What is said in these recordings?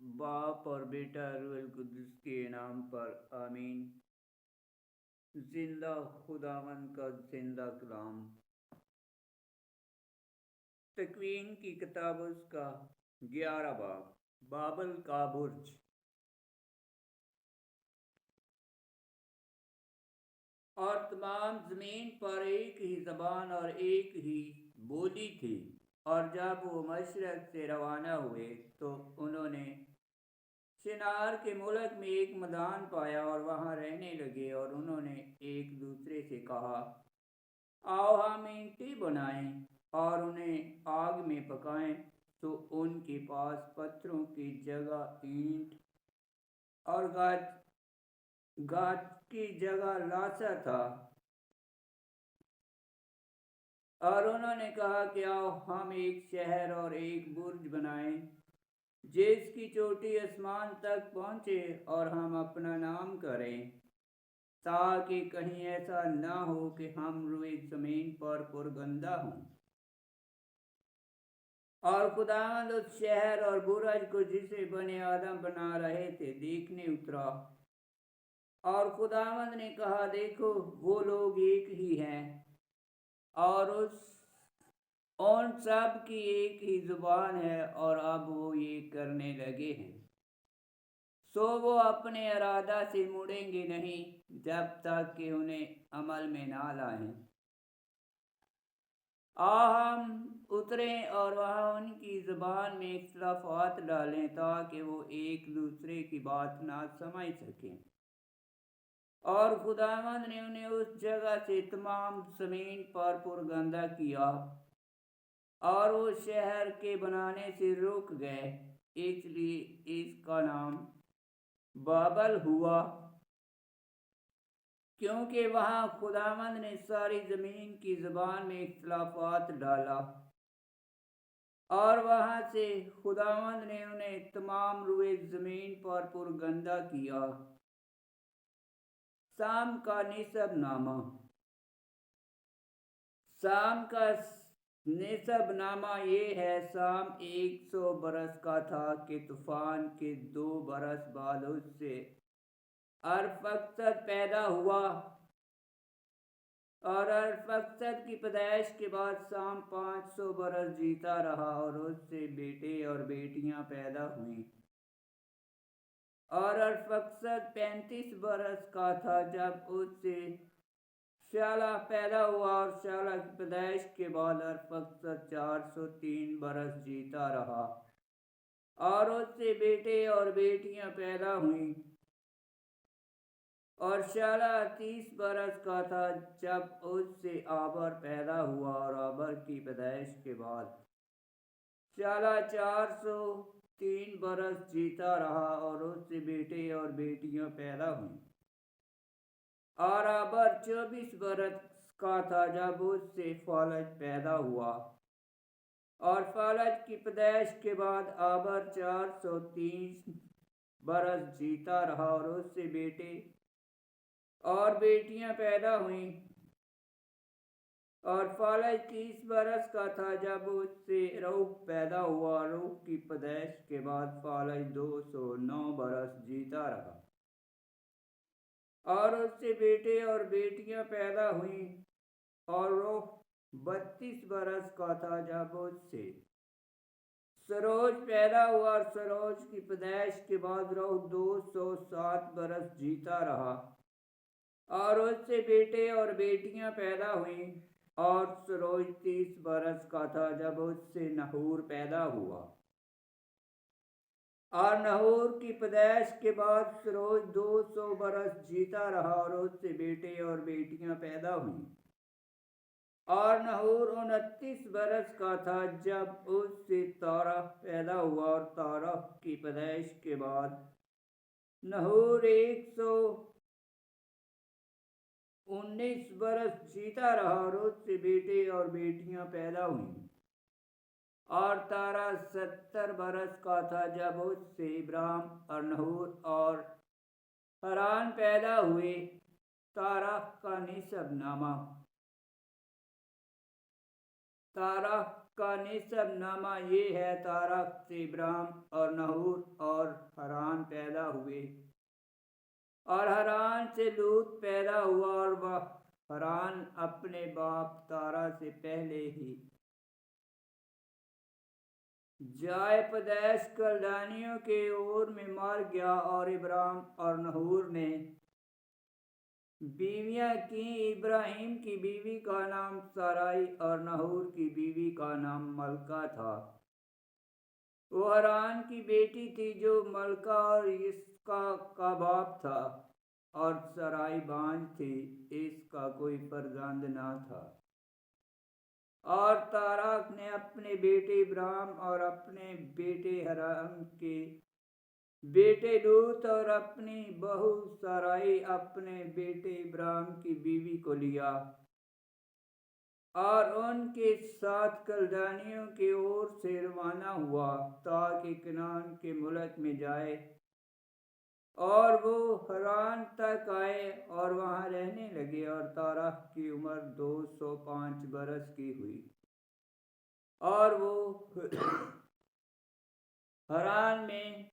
बाप और बेटा रूहुल कुद्दुस के नाम पर आमीन। जिंदा खुदावंद का जिंदा कलाम। तकवीन की किताब उसका 11 बाब। बाबल का बुर्ज। और तमाम जमीन पर एक ही जबान और एक ही बोली थी। और जब वो मशरक से रवाना हुए तो उन्होंने शिनार के मुल्क में एक मैदान पाया और वहाँ रहने लगे। और उन्होंने एक दूसरे से कहा, आओ हम ईंटें बनाएं और उन्हें आग में पकाएं। तो उनके पास पत्थरों की जगह ईंट और गाज की जगह लाशा था। और उन्होंने कहा कि आओ हम एक शहर और एक बुर्ज बनाएं जिसकी चोटी आसमान तक पहुँचे, और हम अपना नाम करें, ताकि कहीं ऐसा ना हो कि हम रोए ज़मीन पर पुरगंदा हों। और खुदावंद उस शहर और बुर्ज को जिसे बने आदम बना रहे थे देखने उतरा। और खुदावंद ने कहा, देखो वो लोग एक ही हैं और उन सब की एक ही जुबान है, और अब वो ये करने लगे हैं। सो वो अपने इरादा से मुड़ेंगे नहीं जब तक कि उन्हें अमल में ना लाएं। हम उतरें और वहाँ उनकी ज़बान में इख्तिलाफ़ात डालें ताकि वो एक दूसरे की बात ना समझ सकें। और खुदावंद ने उन्हें उस जगह से तमाम ज़मीन पर पुरगंदा किया और वो शहर के बनाने से रुक गए, इसलिए इसका नाम बाबल हुआ, क्योंकि वहाँ खुदावंद ने सारी ज़मीन की ज़बान में इख्तिलाफ़ात डाला। और वहाँ से खुदावंद ने उन्हें तमाम रुए ज़मीन पर पुरगंदा किया। शाम का निसब नामा। शाम का निसब नामा ये है, शाम 100 बरस का था कि तूफान के 2 बरस बाद उससे अरफक्षद पैदा हुआ। और अरफक्षद की पैदाइश के बाद शाम 500 बरस जीता रहा और उससे बेटे और बेटियां पैदा हुई। और अरफक्षद 35 बरस का था जब उससे शाला पैदा हुआ। और शाला की पैदाइश के बाद अरफक्षद 403 बरस जीता रहा और उससे बेटे और बेटियां पैदा हुई। और शाला 30 बरस का था जब उससे आबर पैदा हुआ। और आबर की पैदाइश के बाद शाला 403 बरस जीता रहा और उससे बेटे और बेटियां पैदा हुई। और आबर 24 बरस का था जब उससे फालज पैदा हुआ। और फालज की पैदाइश के बाद आबर 430 बरस जीता रहा और उससे बेटे और बेटियां पैदा हुईं। और फालज 30 बरस का था जब उससे रूह पैदा हुआ। रूह की पैदाइश के बाद फालज 209 बरस जीता रहा और उससे बेटे और बेटियां पैदा हुईं। और रूह 32 बरस का था जब उससे सरोज पैदा हुआ। और सरोज की पैदाइश के बाद रूह 207 बरस जीता रहा और उससे बेटे और बेटियां पैदा हुईं। और सरोज 30 बरस का था जब उससे नहूर पैदा हुआ। और नहूर की पैदाइश के बाद सरोज 200 बरस जीता रहा और उससे बेटे और बेटियां पैदा हुईं। और नहूर 29 बरस का था जब उससे तारा पैदा हुआ। और तारा की पैदाइश के बाद नहूर 119 बरस जीता रहा और उससे बेटे और बेटियां पैदा हुईं। और तारा 70 बरस का था जब उससे इब्राहिम और नहूर और हरान पैदा हुए। तारा का निसब नामा। तारा का निसब नामा ये है। तारा से इब्राहिम और नहूर और हरान पैदा हुए, और हरान से लूत पैदा हुआ, और वह हरान अपने बाप तारा से पहले ही जाए पदैश कलदानियों के ओर में मर गया। और इब्राहिम और नहूर ने बीवियां की। इब्राहिम की बीवी का नाम साराई और नहूर की बीवी का नाम मलका था। वो हरान की बेटी थी जो मलका और इसका का बाप था, और सराई बांझ थी, इसका कोई फर्जंद ना था। और ताराक ने अपने बेटे इब्राहिम और अपने बेटे हरान के बेटे लूत और अपनी बहू सराई अपने बेटे इब्राहिम की बीवी को लिया, और उनके साथ कलदानियों की ओर से रवाना हुआ ताकि कनान के मुल्क में जाए। और वो हरान तक आए और वहाँ रहने लगे। और तारा की उम्र 205 बरस की हुई, और वो हरान में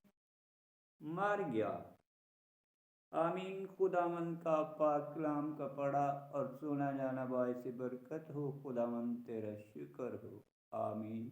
मर गया। आमीन। खुदावंद का पाक कलाम का पढ़ा और सुना जाना बायस बरकत हो। खुदावंद तेरा शुक्र हो। आमीन।